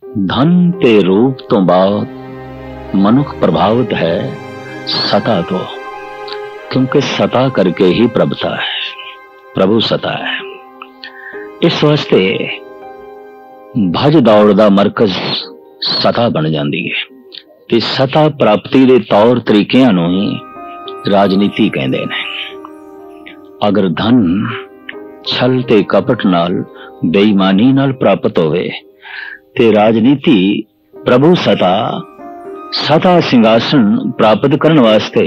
धन ते रूप तो बाद मनुख प्रभावित है सता तो, क्योंकि सता करके ही प्रभुता है, प्रभु सता है। इस वास्ते भज दौड़ दा मरकज सता बन जाती है ते सता प्राप्ति के तौर तरीकों नूं ही राजनीति कहते हैं। अगर धन छल ते कपट नाल बेईमानी नाल प्राप्त होवे ते राजनीति प्रभु सता सिंहासन प्राप्त करने वास्ते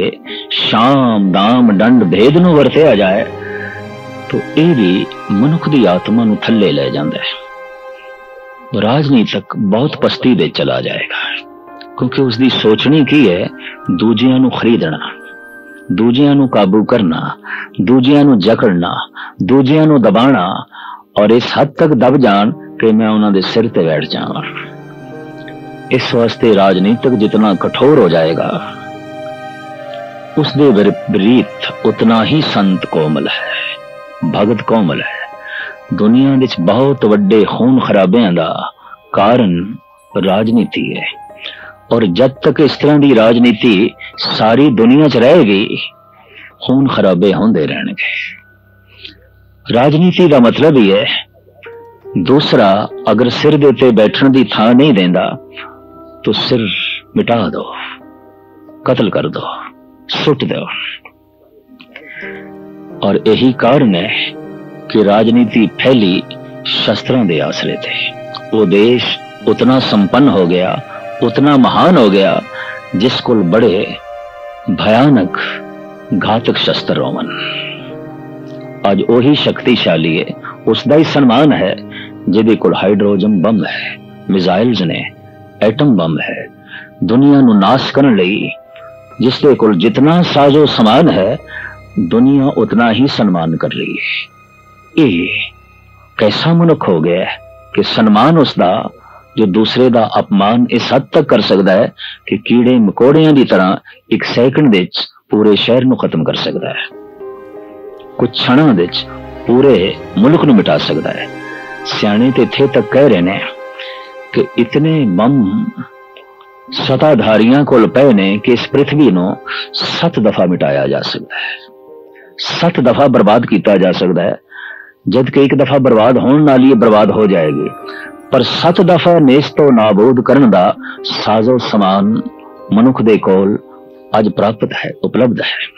शाम दाम दंड भेद नूं वरतिया जाए तो यह भी मनुख की आत्मा नूं थल्ले ले जाता है। राजनीतिक बहुत पस्ती दे चला जाएगा, क्योंकि उसकी सोचनी की है दूजियां नूं खरीदना, दूजियां नूं काबू करना, दूजियां नूं जकड़ना, दूजियां नूं दबाना, और इस हद तक दब जान कि मैं उन्होंने सिर ते बैठ जावां। इस वास्ते राजनीतिक जितना कठोर हो जाएगा उसके विपरीत उतना ही संत कोमल है, भगत कोमल है। दुनिया विच बहुत वड्डे खून खराबियां दा कारण राजनीति है, और जब तक इस तरह की राजनीति सारी दुनिया च रहेगी खून खराबे होंदे रहणगे। राजनीति का मतलब ही है दूसरा अगर सिर देते बैठने की थां नहीं देंदा तो सिर मिटा दो, कत्ल कर दो, सुट दो। और यही कारण है कि राजनीति फैली शस्त्रों के आसरे थे। वो देश उतना संपन्न हो गया, उतना महान हो गया जिस को बड़े भयानक घातक शस्त्र होवन। आज वही शक्तिशाली है, उसका ही सम्मान है जिहदे कोल हाइड्रोजन बम है, मिसाइल्स ने, एटम बम है। दुनिया नूं नाश करने लई जिसदे कोल जितना साजो समान है दुनिया उतना ही सम्मान कर रही है। ये कैसा मनुख हो गया है कि सम्मान उसका जो दूसरे का अपमान इस हद तक कर सकता है कि कीड़े मकोड़ियां की तरह एक सेकंड विच पूरे शहर नूं खत्म कर सकता है, कुछ क्षणों विच पूरे मुल्क नूं मिटा सकता है। सियाणे ते इत्थे तक कह रहे ने कि इतने बम सताधारियां कोल पए ने कि इस पृथ्वी नूं 7 दफा मिटाया जा सकता है, 7 दफा बर्बाद किया जा सकता है। जबकि एक दफा बर्बाद होने नाल ही बर्बाद हो जाएगी, पर 7 दफा नेस्तो नाबूद करने का साजो समान मनुख दे कोल अज प्राप्त है, उपलब्ध है।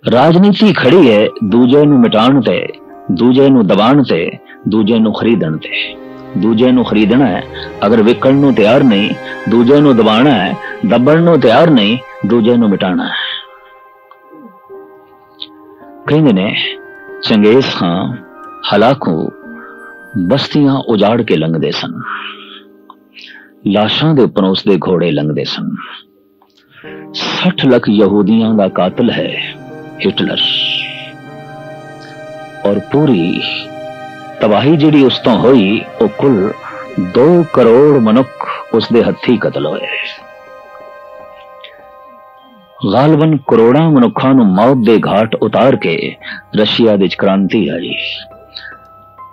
राजनीति खड़ी है दूजे नूं मिटाण ते, दूजे नूं दबाण ते, दूजे नूं खरीदण ते। दूजे नूं खरीदना है, अगर विकण नूं तैयार नहीं, दूजे नूं दबाना है, दबण नूं तैयार नहीं, दूजे नूं मिटाना है। कहंदे ने चंगेज खां हलाकू बस्तियां उजाड़ के लंघदे सन, लाशां दे उपरों उसदे घोड़े लंघदे सन। 60 लाख यहूदियों का कातिल है हिटलर, और पूरी तबाही जिहड़ी उस तो होई वो कुल 2 करोड़ मनुख उसदे हत्थी कतल होए। गालबन करोड़ां मनुखां नूं मौत दे घाट उतार के रशिया विच क्रांति आई,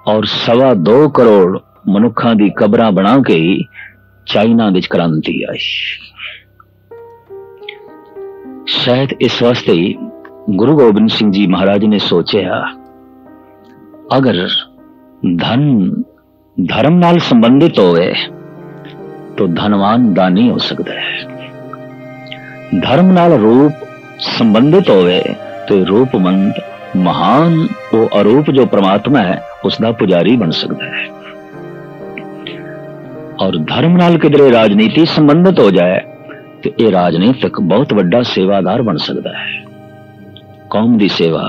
और 2.25 करोड़ मनुखां दी कबरां बना के ही चाइना विच क्रांति आई। शायद इस वास्ते ही गुरु गोबिंद सिंह जी महाराज ने सोचा अगर धन धर्म नाल संबंधित होवे तो धनवान दानी हो सकता है, धर्म नाल रूप संबंधित होवे तो रूपमंद महान वो अरूप जो परमात्मा है उसका पुजारी बन सकता है। और धर्म नाल किधरे राजनीति संबंधित हो जाए तो ये राजनीतिक बहुत बड़ा सेवादार बन सकता है। कौम की सेवा,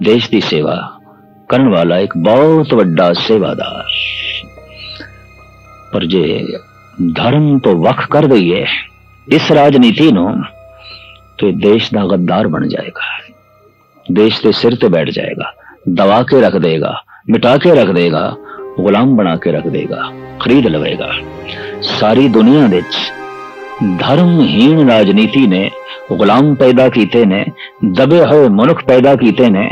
देश की सेवा करने वाला एक बहुत बड़ा सेवादार। पर जे धर्म तो वख कर दईए इस राजनीति नो तो देश का गद्दार बन जाएगा, देश के सिर ते बैठ जाएगा, दबा के रख देगा, मिटा के रख देगा, गुलाम बना के रख देगा, खरीद लवेगा। सारी दुनिया विच धर्महीन राजनीति ने गुलाम पैदा कीते ने, दबे हुए मनुख पैदा कीते ने,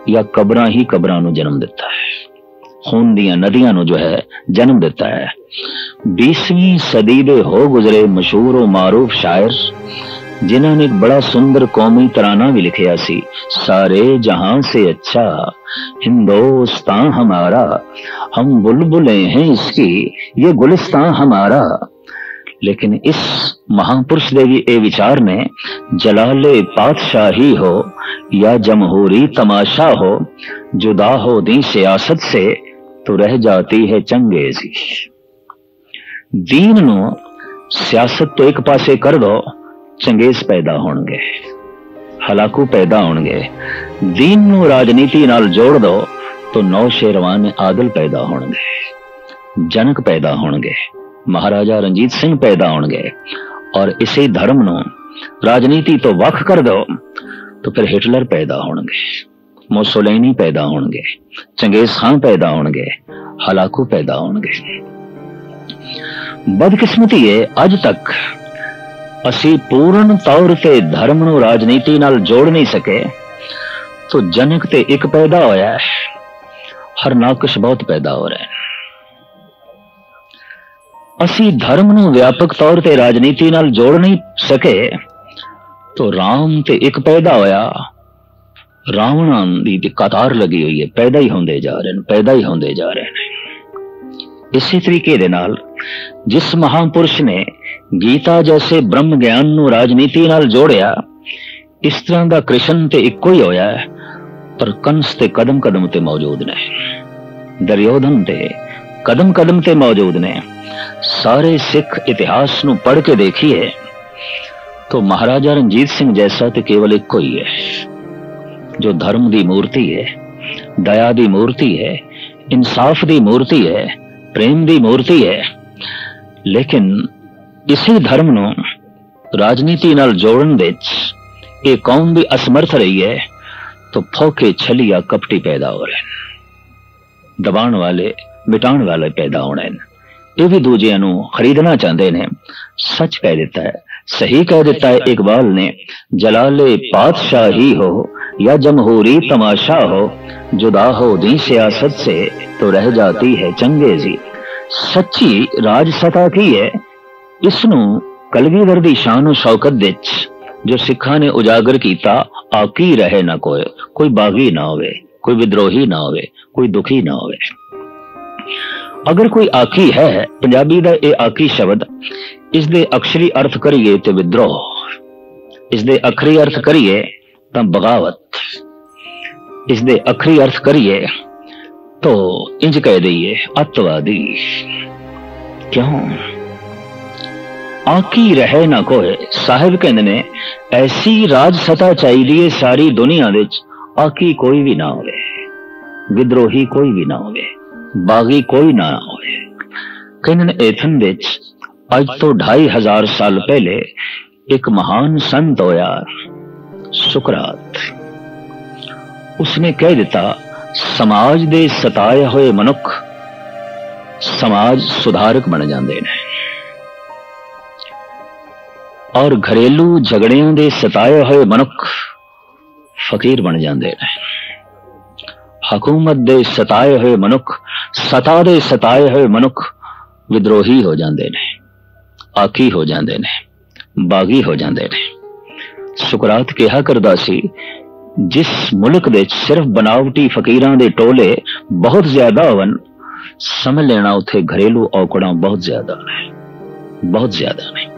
या कबरां ही कबरां नूं जन्म दिता है। खून दियां नदियां नु जो है जन्म दिता है। 20वीं सदी दे हो गुजरे मशहूर और मारूफ शायर जिन्होंने ने एक बड़ा सुंदर कौमी तराना भी लिखिया सी, सारे जहां से अच्छा हिंदुस्तान हमारा, हम बुलबुलें हैं इसकी ये गुलिस्तान हमारा। लेकिन इस महापुरुष दे ए विचार ने जलाले पातशाही हो या जमहूरी तमाशा हो, जुदा हो दी सियासत से तो रह जाती है चंगेजी। दीन नु सियासत तो एक पासे कर दो, चंगेज पैदा होंगे, हलाकू पैदा होंगे। दीन नु राजनीति नाल जोड़ दो तो नौ शेरवान आदल पैदा होंगे, जनक पैदा होंगे, महाराजा रणजीत सिंह पैदा होंगे। और इसी धर्म नु राजनीति तो वख कर दो तो फिर हिटलर पैदा होंगे, मुसोलिनी पैदा होंगे, चंगेज खान पैदा होंगे, हलाकू पैदा होंगे। बदकिस्मती है अज तक असी पूर्ण तौर ते धर्म नु राजनीति नाल जोड़ नहीं सके, तो जनक ते एक पैदा होया है, हर नाकश बहुत पैदा हो रहे हैं। असी धर्म नु व्यापक तौर ते राजनीति नाल जोड़ नहीं सके, तो राम ते एक पैदा होया, रावणां दी कतार लगी हुई है, पैदा ही होंदे जा रहे हैं, पैदा ही होंदे जा रहे हैं। इसी तरीके दे नाल जिस महापुरुष ने गीता जैसे ब्रह्म ज्ञान नु राजनीति नाल जोड़िया, इस तरह का कृष्ण ते इको ही होया है, पर कंस ते कदम कदम ते मौजूद ने, दुर्योधन ते कदम कदम ते मौजूद ने। सारे सिख इतिहास नु पढ़ के देखिए तो महाराजा रणजीत सिंह जैसा तो केवल इको ही है, जो धर्म दी मूर्ति है, दया दी मूर्ति है, इंसाफ दी मूर्ति है, प्रेम दी मूर्ति है। लेकिन इसी धर्म नु राजनीति नाल जोड़न विच ये कौम भी असमर्थ रही है, तो फोके छलिया कपटी पैदा हो रहे हैं, दबाण वाले मिटाण वाले पैदा होने हैं। ये भी दूजिया नु खरीदना चाहते ने। सच कह देता है, सही कह देता है इकबाल ने, जलाले पातशाही हो या जमहूरी तमाशा हो, जुदा हो दी सियासत से तो रह जाती है चंगेजी। सच्ची राज सत्ता की है, इसनू कलगीधर दी शान और शौकत विच जो सिखा ने उजागर किया, आकी रहे ना कोई, कोई बागी ना होवे, कोई विद्रोही ना होवे, कोई दुखी ना होवे। अगर कोई आकी है, पंजाबी दा ये आकी शब्द, इस दे अक्षरी अर्थ करिए तो विद्रोह, इस दे अखरी अर्थ करिए तो बगावत, इस दे अखरी अर्थ करिए तो इंज कह दईए अतवादी। क्यों? आकी रहे ना कोई, साहिब कहते ने ऐसी राज सत्ता चाहिए सारी दुनिया विच, आकी कोई भी ना होवे, विद्रोही कोई भी ना होवे, बागी कोई ना होवे। कहते ने एथन विच आज तो 2500 साल पहले एक महान संत होया सुकरात। उसने कह दिता, समाज दे सताए हुए मनुख समाज सुधारक बन जाते हैं, और घरेलू झगड़ियां दे सताए हुए मनुख फकीर बन जाते हैं। हकूमत दे सताए हुए मनुख, सता दे सताए हुए मनुख विद्रोही हो जाते हैं, आकी हो जाते हैं, बागी हो जाते हैं। सुकरात कहा करदा सी, जिस मुल्क दे सिर्फ बनावटी फकीरां दे टोले बहुत ज्यादा होवन, समझ लेना उथे घरेलू औकड़ां बहुत ज्यादा ने, बहुत ज्यादा ने।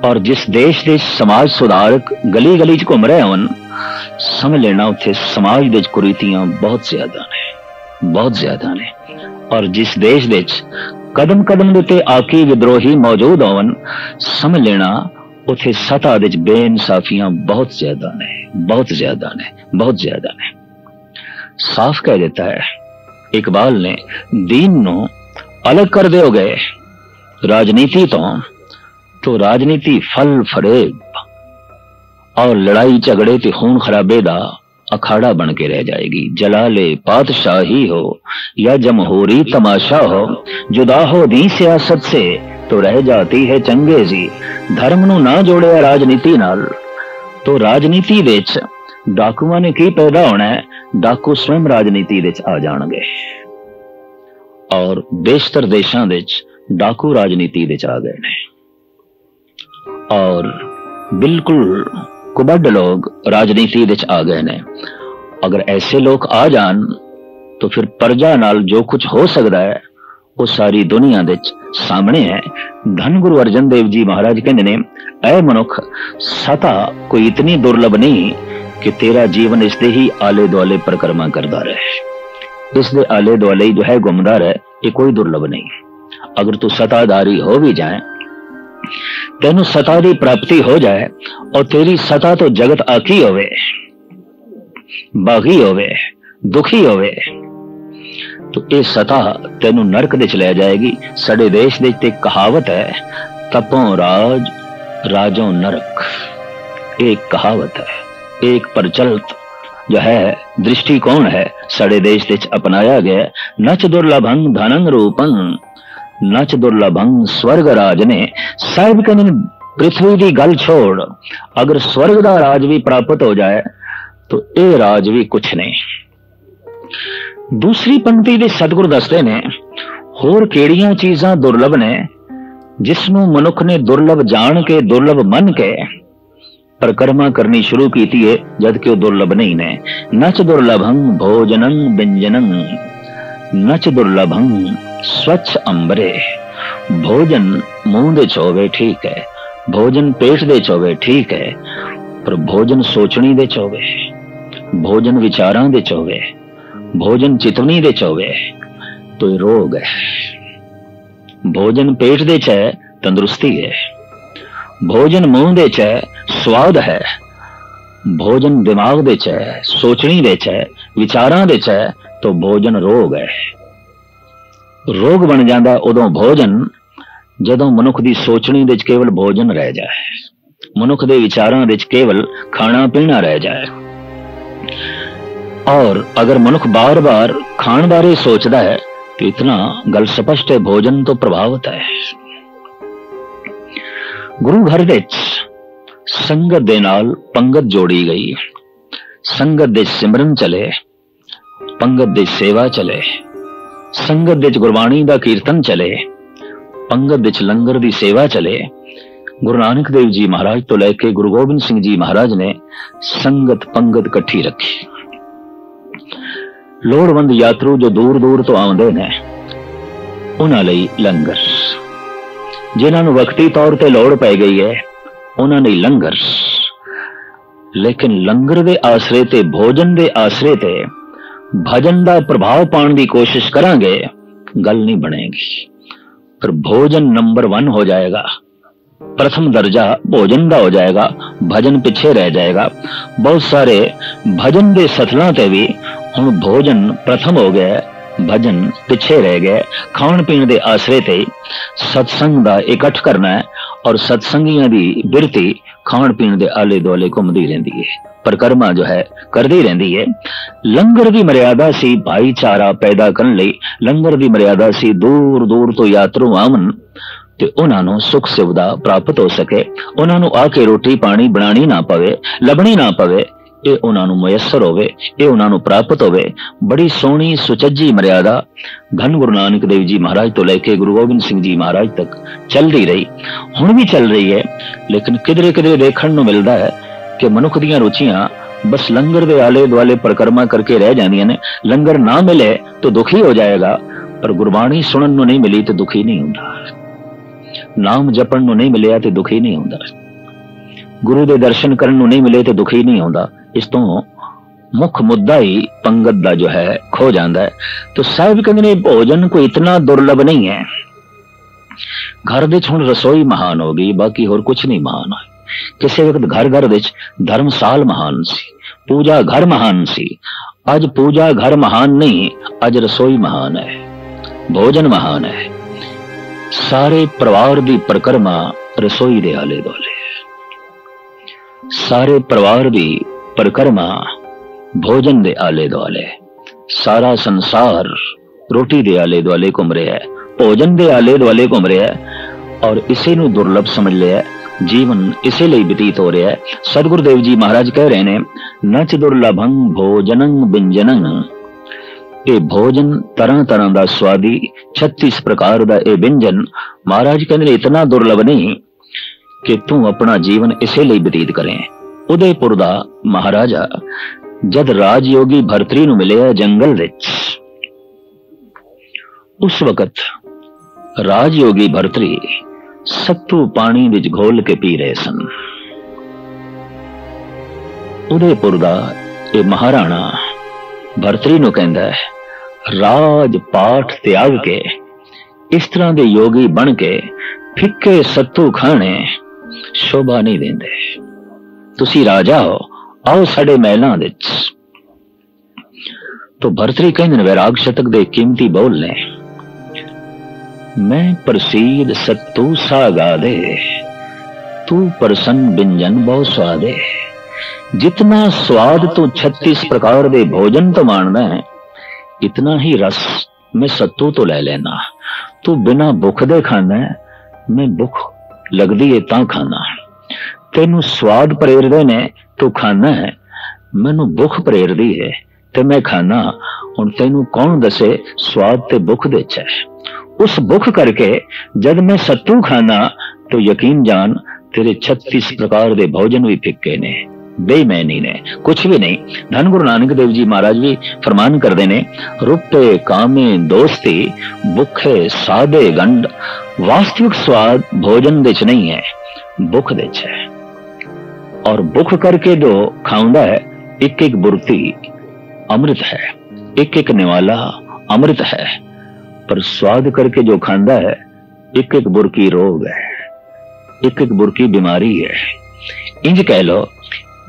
और जिस देश दे समाज सुधारक गली गली च घूम रहे होन, समझ लेना उथे समाज दे कुरीतियां बहुत ज्यादा ने, बहुत ज्यादा ने। और जिस देश दे कदम कदम दे ते आकी विद्रोही मौजूद होवन, समझ लेना उथे सता दे बेइंसाफियां बहुत ज्यादा ने, बहुत ज्यादा ने, बहुत ज्यादा ने। साफ कह देता है इकबाल ने, दीन नो अलग कर दोगे राजनीति तो राजनीति फल फरेब और लड़ाई झगड़े ते खून खराबे दा अखाड़ा बन के रह जाएगी। जलाले पातशाही हो या जमहूरी तमाशा हो, जुदा हो दी सियासत से तो रह जाती है चंगेजी। धर्म नु ना जोड़े राजनीति नाल, तो राजनीति विच डाकुआं ने की पैदा होना है, डाकू स्वयं राजनीति विच आ जाणगे। और बेशतर देशों विच डाकू राजनीति विच आ गए ने और बिल्कुल कुबड़ लोग राजनीति विच आ गए ने। अगर ऐसे लोग आ जान तो फिर प्रजा नाल जो कुछ हो सकता है वो सारी दुनिया विच सामने है। धन गुरु अर्जन देव जी महाराज कहते ने, ऐ मनुख, सता कोई इतनी दुर्लभ नहीं कि तेरा जीवन इसके ही आले दुआले परिक्रमा करता रहे, इसके आले दुआले जो है घूमता रहे, ये कोई दुर्लभ नहीं। अगर तू सताधारी हो भी जाए, तेनू सता की प्राप्ति हो जाए और तेरी सता तो जगत आकी होवे, बागी होवे, दुखी होवे, तो ये सता तेनू नरक दे ले जाएगी। साडे देश दे ते कहावत है, तपों राज राजों नरक, एक कहावत है, एक प्रचलित जो है दृष्टिकोण है साडे देश दे अपनाया गया। नच दुर्लभं धनं रूपं नच दुर्लभं स्वर्ग राज ने। साहिब कहते पृथ्वी की गल छोड़, अगर स्वर्ग का राज भी प्राप्त हो जाए तो ये राज भी कुछ नहीं। दूसरी पंक्ति दे सतगुरु दसते ने, होर केड़ियां चीजां दुर्लभ ने जिसनों मनुख ने दुर्लभ जान के दुर्लभ मन के परिक्रमा करनी शुरू की है, जबकि वो दुर्लभ नहीं ने। नच दुर्लभं भोजनं व्यंजनं नच दुर्लभं स्वच्छ अंबरे। भोजन मुंह दे चोवे ठीक है, भोजन पेट दे चोवे ठीक है, पर भोजन सोचनी दे चोवे, भोजन विचारां दे चोवे, भोजन चितवनी दे चोवे तो ये रोग है। भोजन पेट दे च तंदुरुस्ती है, भोजन मुंह दे च स्वाद है, भोजन दिमाग दे च सोचनी दे च विचारां दे च तो भोजन रोग है। रोग बन जाता उदों भोजन जदों मनुख दी सोचनी दे केवल भोजन रह जाए, मनुख दे विचारां दे केवल खाना पीना रह जाए। और अगर मनुख बार बार खान बारे सोचता है तो इतना गल स्पष्ट है, भोजन तो प्रभावित है। गुरु घर विच संगत दे नाल पंगत जोड़ी गई, संगत दे सिमरन चले, पंगत दे सेवा चले, संगत दे गुरबाणी दा कीर्तन चले, पंगत दे लंगर दी सेवा चले। गुरु नानक देव जी महाराज तो लेके गुरु गोबिंद सिंह जी महाराज ने संगत पंगत इकट्ठी रखी। लोड़वंद यात्रु जो दूर दूर तो आउंदे ने उन्हां लई लंगर, जिन्हां नूं वक्ती तौर ते लोड़ पै गई है उन्हां लई लंगर। लेकिन लंगर दे आसरे ते भोजन दे आसरे ते भजन दा प्रभाव पाने की कोशिश करांगे, गल नहीं बनेगी। पर भोजन नंबर 1 हो जाएगा, प्रथम दर्जा भोजन का हो जाएगा, भजन पीछे रह जाएगा। बहुत सारे भजन के सथलों ते भी हुण भोजन प्रथम हो गया, भजन पिछे रह गए। खाण पीण के आसरे ते सत्संग का इकट्ठ करना है और सत्संगियों की बिरती खाण पीण के आले दुआले घूमती रहती है, परिक्रमा जो है करती रहती है। लंगर की मर्यादा सी भाईचारा पैदा करने लई, लंगर की मर्यादा सी दूर दूर तो यात्रु आवन ते उन्हां नूं सुख सुविधा प्राप्त हो सके, उन्हां नूं आके रोटी पानी बनानी ना पवे, लभनी ना पवे, ये उन्हां नूं मुयस्सर होवे, ये उन्हां नूं प्राप्त होवे। बड़ी सोहनी सुचज्जी मर्यादा धन गुरु नानक देव जी महाराज तो लेके गुरु गोबिंद सिंह जी महाराज तक चलती रही, हुण भी चल रही है। लेकिन किधरे किधरे देखण नूं मिलदा है कि मनुख दीयां रुचियां बस लंगर दे आले दुआले परिक्रमा करके रह जांदियां ने। लंगर ना मिले तो दुखी हो जाएगा, पर गुरबाणी सुनन नूं नहीं मिली तो दुखी नहीं हुंदा, नाम जपण नूं नहीं मिलिया तो दुखी नहीं हुंदा, गुरु दे दर्शन करन नूं नहीं मिले तो दुखी नहीं हुंदा। इस तो मुख मुद्दा ही पंगत दा जो है खो जाता है। तो साहिब कहते ने भोजन कोई इतना दुर्लभ नहीं है। घर दे हुण रसोई महान हो गई, बाकी होर कुछ नहीं महान है। किसी वक्त घर घर विच धर्मसाल महान सी, पूजा घर महान सी। अज पूजा घर महान नहीं, अज रसोई महान है, भोजन महान है। सारे परिवार की परिक्रमा रसोई दे आले दुआले, सारे परिवार की परिक्रमा भोजन दे आले दुआले। सारा संसार रोटी दे आले दुआले घूम रहा है, भोजन दे आले दुआले घूम रहा है और इसे नूं दुर्लभ समझ लिया। जीवन इसे लिए व्यतीत हो रहा है। सतगुरुदेव जी महाराज कह रहे हैं, नच दुर्लभं भोजनं व्यंजनं ये भोजन तरह तरह का स्वादी 36 प्रकार का यह व्यंजन महाराज कहते इतना दुर्लभ नहीं कि तू अपना जीवन इसे लिए बतीत करें। उदयपुर का महाराजा जद राजयोगी भरतरी नूं मिलिया जंगल विच, उस वक्त राजयोगी भरतरी सत्तू पानी विच घोल के पी रहे सन। उदयपुर का यह महाराणा भरतरी नूं कहंदा है, राज पाठ त्याग के इस तरह के योगी बन के फिक्के सत्तू खाने शोभा नहीं देंदे। तुसी राजा हो, आओ साडे महलां विच। तो भरतरी कहंदे वैराग शतक दे कीमती बोल ने, मैं प्रसीद सत्तू सागा दे, तू प्रसन्न व्यंजन बहु स्वादे। जितना स्वाद तू 36 प्रकार दे भोजन तो मानदा है, इतना ही रस मैं सत्तू तो ले लेना। तू बिना भुख दे खाना है, मैं भुख लगदी है तां खाना। तेनू स्वाद प्रेरदे ने तू खाना है, मैनू भुख प्रेरदी है ते मैं खाना। हुण तेनू कौन दसे स्वाद ते भुख दे च है। उस भुख करके जब मैं सत्तू खाना तो यकीन जान तेरे 36 प्रकार दे भोजन भी फिक्के ने, बेईमानी ने, कुछ भी नहीं। धन गुरु नानक देव जी महाराज भी फरमान करते ने, रुपे कामे दोस्ती भुखे सादे गंड। वास्तविक स्वाद भोजन दे च नहीं है, भुख दे च है। और भुख करके जो खाऊंदा है, एक एक बुरती अमृत है, एक एक निवाला अमृत है। पर स्वाद करके जो खांदा है, एक एक बुरकी रोग है, एक एक बुरकी बीमारी है। इंज कह लो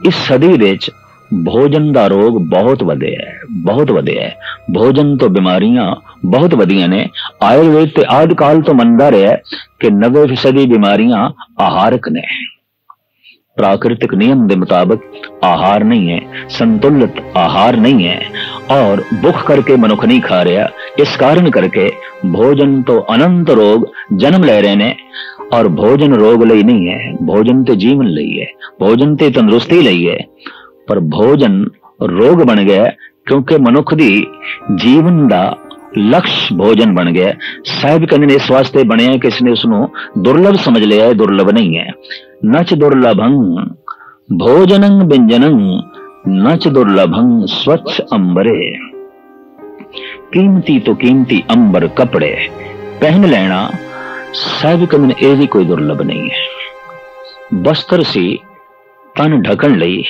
इस सदी विच भोजन का रोग बहुत वधे है, बहुत वधे है। भोजन तो बीमारियां बहुत वधिया ने। आयुर्वेद ते आदि काल तो मनदा रहा कि 90% बीमारियां आहारक ने। प्राकृतिक नियम के मुताबिक आहार नहीं है, संतुलित आहार नहीं है, और भुख करके मनुख नहीं खा रहा। इस कारण करके भोजन तो अनंत रोग जन्म ले रहे ने। और भोजन रोग लई नहीं है, भोजन ते जीवन लई है, भोजन ते तंदुरुस्ती लई है। पर भोजन रोग बन गया क्योंकि मनुख दी जीवन दा लक्ष्य भोजन बन गया। साहिब कहते ने इस वास्ते बनया कि इसने उसनों दुर्लभ समझ लिया है, दुर्लभ नहीं है। नच दुर्लभं भोजनं व्यंजनं, नच दुर्लभं स्वच्छ अंबरे। कीमती तो कीमती अंबर कपड़े पहन लेना साहिब कहते ने यह भी कोई दुर्लभ नहीं है। बस्तर सी तन ढकन लई,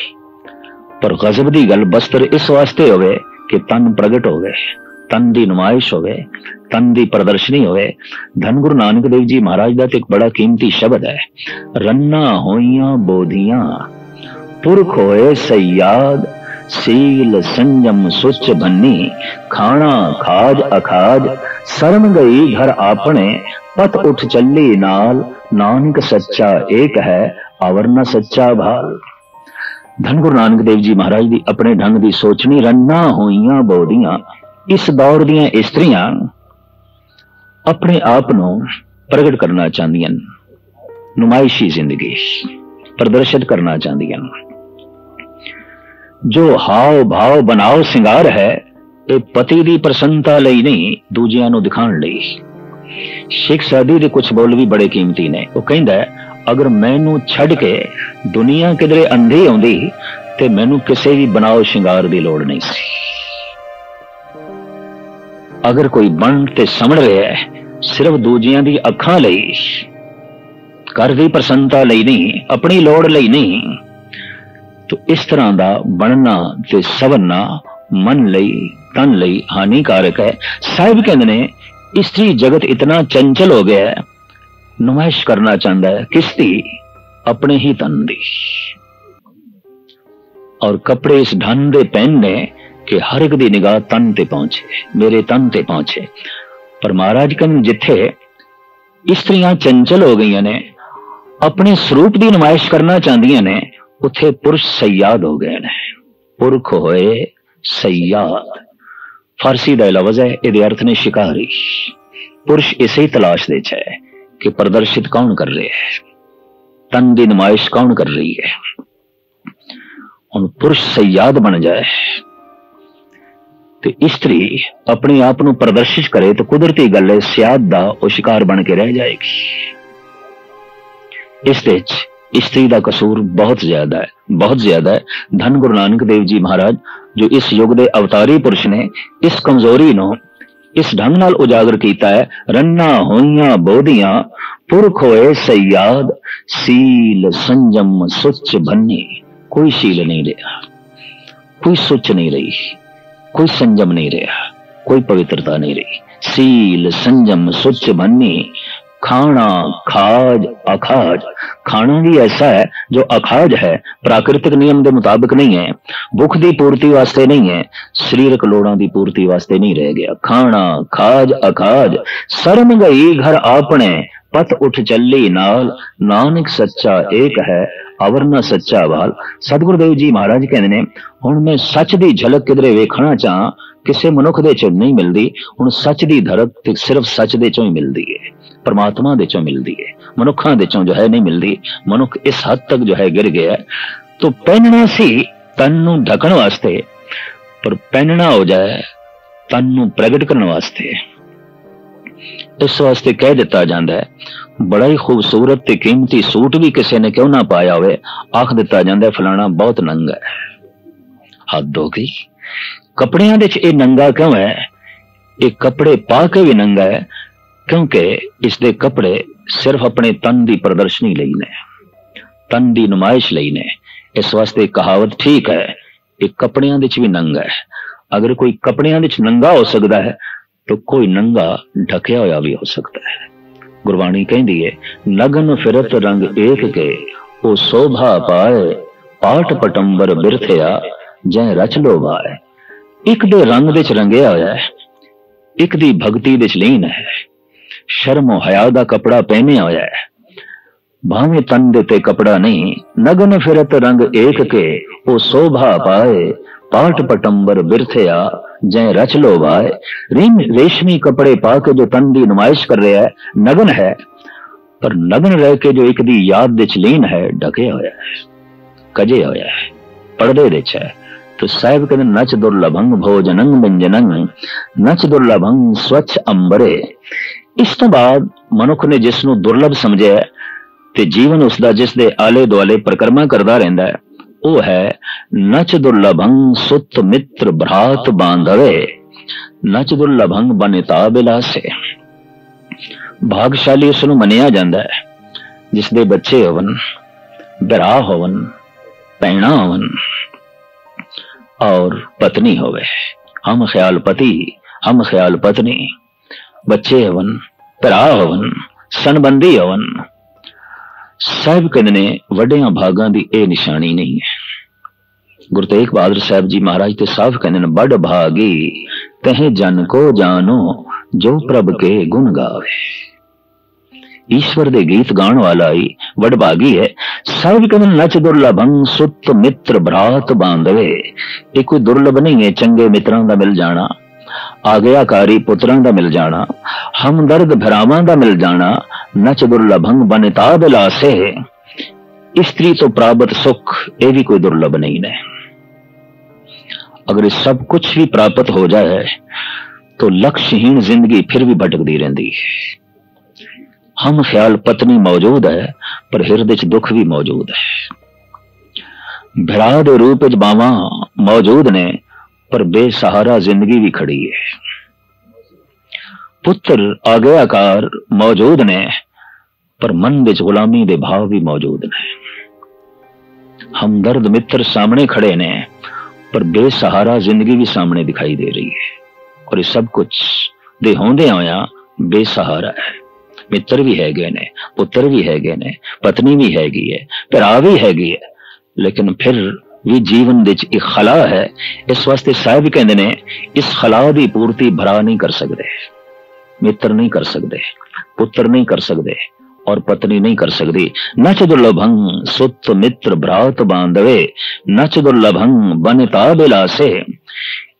पर गजब दी गल बस्तर इस वास्ते होवे कि तन प्रगट होवे, तन दी नुमाइश होवे, तन दी प्रदर्शनी होवे। धन गुरु नानक देव जी महाराज का एक बड़ा कीमती शब्द है, रन्ना होइयां बोधियां पुरख होए सयाद, सील संयम सुच भन्नी, खाना खाज अखाज, शरण गई घर आपने, पत उठ चली नाल, नानक सच्चा एक है अवर न सच्चा भाल। धन गुरु नानक देव जी महाराज दी अपने ढंग दी सोचनी, रन्ना होइयां बोधियां। इस दौर दियां इस्त्रियां अपने आप नूं प्रगट करना चाहदियां, नुमाइशी जिंदगी प्रदर्शित करना चाहदियां। जो हाव भाव बनाव सिंगार है, ये पति दी प्रसन्नता लई नहीं, दूजियां नूं दिखाण लई। शेख सादी दे कुछ बोल भी बड़े कीमती ने। वो कहंदा है, अगर मैनू छड़ के दुनिया किधरे अंधी आउंदी ते मैनू किसी भी बनाव शिंगार की लोड़ नहीं सी। अगर कोई बन ते समझ रहा है सिर्फ दूजियां दी अखां लई, घर दी प्रसन्नता लई नहीं, अपनी लोड़ लई नहीं, तो इस तरह का बनना ते सवरना मन लई तन लई हानिकारक है। साहिब कहते ने स्त्री जगत इतना चंचल हो गया है, नुमाइश करना चाहता है किसकी? अपने ही तन दी। और कपड़े इस ढंग दे पहनने कि हर एक दी निगाह तन ते पहुंचे, मेरे तन ते पहुंचे। पर महाराज कहते जिथे स्त्रियां चंचल हो गई ने, अपने स्वरूप की नुमाइश करना चाहदियां ने, उथे पुरुष सयाद हो गए ने। पुरख होए सयाद फारसी का लफ्ज है, ये अर्थ ने शिकारी। पुरुष इसे ही तलाश दे है कि प्रदर्शित कौन कर रहे है, तन की नुमाइश कौन कर रही है। और पुरुष सयाद बन जाए ਤੇ ਇਸਤਰੀ अपने आप ਨੂੰ ਪ੍ਰਦਰਸ਼ਿਤ ਕਰੇ ਤਾਂ ਕੁਦਰਤੀ ਗੱਲ ਹੈ ਸਿਆਦ ਦਾ ਉਹ ਸ਼ਿਕਾਰ ਬਣ ਕੇ ਰਹਿ ਜਾਏਗੀ। ਇਸ ਦੇ ਵਿੱਚ ਇਸਤਰੀ ਦਾ ਕਸੂਰ ਬਹੁਤ ਜ਼ਿਆਦਾ ਹੈ। ਧੰਨ ਗੁਰੂ ਨਾਨਕ ਦੇਵ ਜੀ ਮਹਾਰਾਜ ਜੋ ਇਸ ਯੁੱਗ ਦੇ ਅਵਤਾਰੀ ਪੁਰਸ਼ ਨੇ ਇਸ ਕਮਜ਼ੋਰੀ ਨੂੰ इस ढंग नाल उजागर किया है। रन्ना होइयां बोधियां पुरख होए सयाद सील संजम सुच भन्नी। कोई शील नहीं रहा, कोई सुच नहीं रही, कोई संजम नहीं रहा, कोई पवित्रता नहीं रही। सील संजम सुच भन्नी। खाना खाज अखाज। खाना भी ऐसा है जो अखाज है, प्राकृतिक नियम के मुताबिक नहीं है, भुख की पूर्ति वास्ते नहीं है, शरीरक लोड़ां की पूर्ति वास्ते नहीं रह गया। खाना खाज अखाज शर्म गई घर आपने पत उठ चली नाल। नानक सच्चा एक है अवर न सच्चा वाल। सतगुरुदेव जी महाराज कहते हैं हुण मैं सच की झलक किधरे वेखना चाह किसी मनुख दे चों नहीं मिलती। हुण सच की धड़क सिर्फ सच दे चों ही मिलती है, परमात्मा दे चों मिलती है, मनुखा दे चों जो है नहीं मिलती। मनुख इस हद तक जो है गिर गया। तो पहनना सी तन नूं ढकण वास्ते, पर पहनना हो जाए तन नूं प्रगट करने वास्ते। इस वास्ते कह दिता जाता है बड़ा ही खूबसूरत ते कीमती सूट भी किसी ने क्यों ना पाया होवे, आख दिता जाता है फलाना बहुत नंगा है। हद हो गई। कपड़ियां दे च नंगा क्यों है? ये कपड़े पा के भी नंगा है क्योंकि इसके कपड़े सिर्फ अपने तन की प्रदर्शनी लई ने, तन की नुमाइश लई ने। इस वास्ते कहावत ठीक है, एक कपड़ियां दे च भी नंगा है। अगर कोई कपड़ियां दे च नंगा हो सकता है तो कोई नंगा ढकिया होया भी हो सकता है। गुरबाणी कहती है नगन फिरत रंग एक के ओ शोभा पाए। पाट पटंबर बिरथया जै रच लो भाए। एक दे रंग दे च रंगिया होया है, एक दी भगती दे च लीन है, शर्म हया दा कपड़ा पहनिया होया है, भावे तन दे ते कपड़ा नहीं। नगन फिरत रंग एक के ओ शोभा पाए। पाट पटंबर बिरथया जै रच लो भाए। रेशमी कपड़े पा के जो तन की नुमाइश कर रहा है नगन है, पर नगन रह के जो एक दी याद दे च लीन है ढके होया है, कजे होया है, पर्दे दे च है। तो साहिब कहते नच दुर्लभंग भोजनंग व्यंजनंग नच दुर्लभंग स्वच्छ अंबरे। इस तो बाद मनुख ने जिसनों दुर्लभ समझे ते जीवन उसका जिस दे आले दुआले परिक्रमा करता रहता है वो है नच दुर्लभंग सुत मित्र भ्रात बांधवे। नच दुर्लभंग बनिता बिलासे। भागशाली उसनों मनिया जाता है जिस दे बच्चे होवन, बिरा होवन, भैणा होवन और पत्नी होवे। हम ख्याल पति, हम ख्याल पत्नी, बच्चे हवन, भरा हवन, सनबंदी हवन। साहिब कहते ने वड्डियां भागां दी ए निशानी नहीं है। गुरु तेग बहादुर साहब जी महाराज ते साफ कहते ने बड़ भागी तहे जन को जानो जो प्रभ के गुण गावे। ईश्वर दे गीत गान वाला ही वडभागी है। साहिब कहते नच दुर्लभंग सुत मित्र भ्रात बांधवे। ये कोई दुर्लभ नहीं है चंगे मित्रां दा मिल जाना, आज्ञाकारी पुत्रां दा मिल जाना, हमदर्द भरावां दा मिल जाना। नच दुर्लभंग बनिता बिलासे। स्त्री तो प्राप्त सुख ये भी कोई दुर्लभ नहीं है। अगर सब कुछ भी प्राप्त हो जाए तो लक्ष्यहीन जिंदगी फिर भी भटकती रहती है। हम ख्याल पत्नी मौजूद है पर हृदय च दुख भी मौजूद है। भिड़ा दे रूप च बावां मौजूद ने पर बेसहारा जिंदगी भी खड़ी है। पुत्र आज्ञाकार मौजूद ने पर मन विच गुलामी दे भाव भी मौजूद ने। हमदर्द मित्र सामने खड़े ने पर बेसहारा जिंदगी भी सामने दिखाई दे रही है। और ये सब कुछ दे होंदे होया बेसहारा है। मित्र भी है गए ने, पुत्र भी है गए ने, पत्नी भी हैगी है, भरा भी हैगी है, लेकिन फिर भी जीवन विच एक खला है। इस वास्ते साहिब कहते ने इस खला की पूर्ति भरा नहीं कर सकते, मित्र नहीं कर सकते, पुत्र नहीं कर सकते और पत्नी नहीं कर सकती। नच दुर्लभंग सुत मित्र भ्रात बांधवे। नच दुर्लभंग बनिता बिलासे।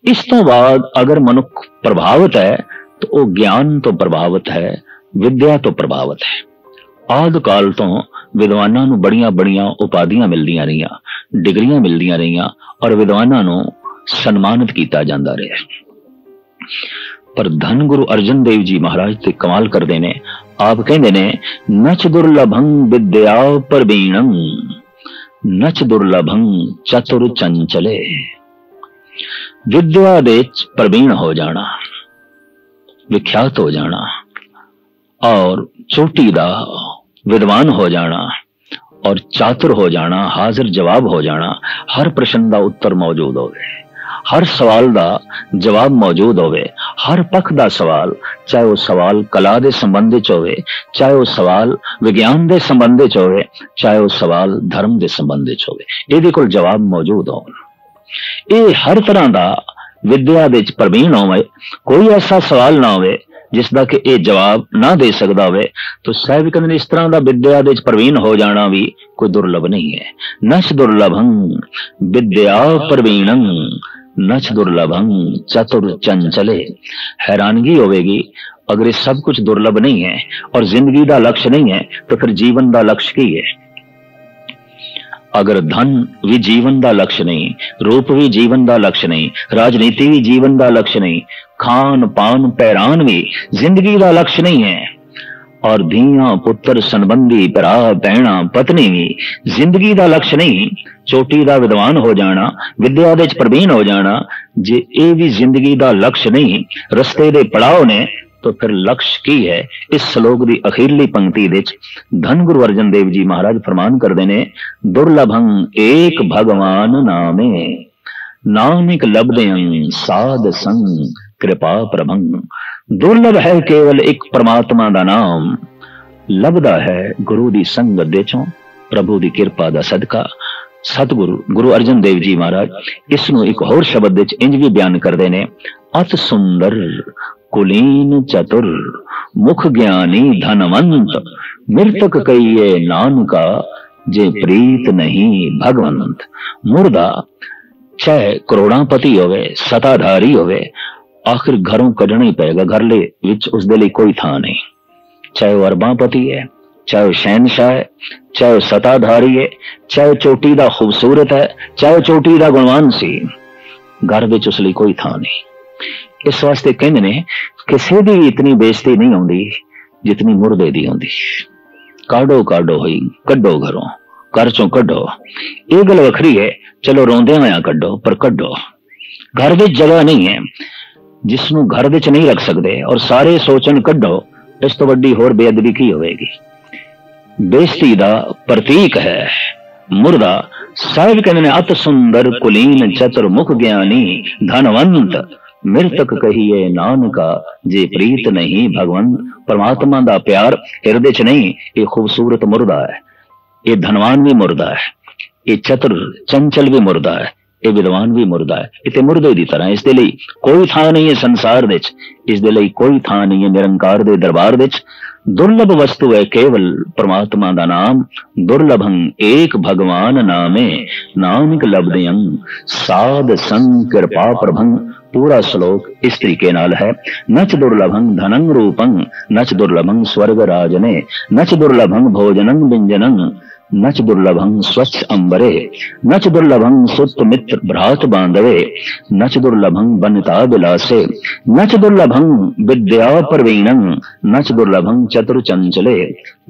इस तो बाद अगर मनुख प्रभावित है तो वो ज्ञान तो प्रभावित है, विद्या तो प्रभावित है। आद काल तो विद्वानां नूं बड़ियां बड़ियां उपाधियां मिलदियां रहियां, डिग्रियां मिलदियां रहियां और विद्वानां नूं सन्मानित किया जाता रहा। पर धन गुरु अर्जन देव जी महाराज ते कमाल करते ने। आप कहते ने नच दुर्लभं विद्या प्रवीणं नच दुर्लभं चतुर चंचले। विद्या दे प्रवीण हो जाना, विख्यात हो जाना और चोटी दा विद्वान हो जाना और चातुर हो जाना, हाजिर जवाब हो जाना। हर प्रश्न का उत्तर मौजूद होवे, हर सवाल का जवाब मौजूद होवे, हर पक्ष का सवाल, चाहे वो सवाल कला के संबंध च होवे, चाहे वो सवाल विज्ञान के संबंध च होवे, चाहे वो सवाल धर्म के संबंध च होवे, इहदे कोल जवाब मौजूद हो। ये हर तरह का विद्या दे प्रवीण होवे, कोई ऐसा सवाल ना होवे जिसका कि ये जवाब ना दे सकता होवे। तो साहिब कहते इस तरह का विद्या दे प्रवीण हो जाना भी कोई दुर्लभ नहीं है। नच दुर्लभं विद्या प्रवीणं नच दुर्लभं चतुर चंचले। हैरानगी होवेगी अगर ये सब कुछ दुर्लभ नहीं है और जिंदगी का लक्ष्य नहीं है तो फिर जीवन का लक्ष्य की है। अगर धन भी जीवन का लक्ष्य नहीं, रूप भी जीवन का लक्ष्य नहीं, राजनीति भी जीवन का लक्ष्य नहीं, खान पान पैरान भी जिंदगी का लक्ष्य नहीं है और धिया पुत्र संबंधी भरा भैणा पत्नी भी जिंदगी का लक्ष्य नहीं, चोटी का विद्वान हो जाना, विद्या दे प्रवीण हो जाना जे ये भी जिंदगी का लक्ष्य नहीं, रस्ते दे पड़ाव ने, तो फिर लक्ष्य की है। इस श्लोक की अखीरली पंक्ति विच धन गुरु अर्जन देव जी महाराज फरमान करते ने दुर्लभं एक भगवान नामे नानक लभदें साध संग कृपा प्रभं। दुर्लभ है केवल एक परमात्मा का नाम, लभदा है गुरु दी संगत दे चों, प्रभु दी कृपा दा सदका। सतगुरु गुरु अर्जन देव जी महाराज इसनों एक होर शब्द विच इंज भी बयान करते ने अत सुंदर कुलीन चतुर मुख ज्ञानी धनवंत मृतक कहिए नानका जे प्रीत नहीं भगवंत। मुर्दा चाहे करोड़ापति होवे, सताधारी होवे, आखिर घरों कढ़ना ही पेगा, घर ले विच उस दे लई कोई थां नहीं। चाहे वो अरबापति है, चाहे वो शहनशाह है, चाहे वो सताधारी है, चाहे वो चोटी दा खूबसूरत है, चाहे वो चोटी दा गुणवान सी, घर विच उस लई कोई थां नहीं। इस वास्ते कहते ने किसी की इतनी बेइज्जती नहीं आती जितनी मुर्दे दी आती। काढ़ो काढ़ो हुई कड्डो घरों, घर चों कड्डो। ये गल वखरी है, चलो रोंदे होया कड्डो, पर कड्डो। घर विच जगह नहीं है जिसनों घर विच नहीं रख सकते और सारे सोचन कड्डो, इस तो वड्डी होर बेअदबी की होवेगी। बेइज्जती दा प्रतीक है मुर्दा। साहिब कहने अत सुंदर कुलीन चतुर मुख ज्ञानी धनवंत मृतक कहिए नानका जे प्रीत नहीं भगवंत। परमात्मा दा प्यार हृदय च नहीं, ये खूबसूरत मुर्दा है, ये धनवान भी मुर्दा है, ये चतुर चंचल भी मुर्दा है, ये विद्वान भी मुर्दा है। इतने मुर्दे की तरह इस दे लई कोई थां नहीं है संसार दे च, इस दे लई कोई थां नहीं है निरंकार दे दरबार दे च। दुर्लभ वस्तु है केवल परमात्मा दा नाम, दुर्लभं एक भगवान नामे नानक लभदें साध संग कृपा प्रभं। पूरा श्लोक इस तरीके नाल है नच दुर्लभं धनं रूपं नच दुर्लभं स्वर्ग राजने नच दुर्लभं भोजनं व्यंजनं नच दुर्लभं स्वच्छ अंबरे नच दुर्लभं सुत मित्र भ्रात बांधवे नच दुर्लभं बनिता विलासे नच दुर्लभं विद्या प्रवीणं नच दुर्लभं चतुर चंचले।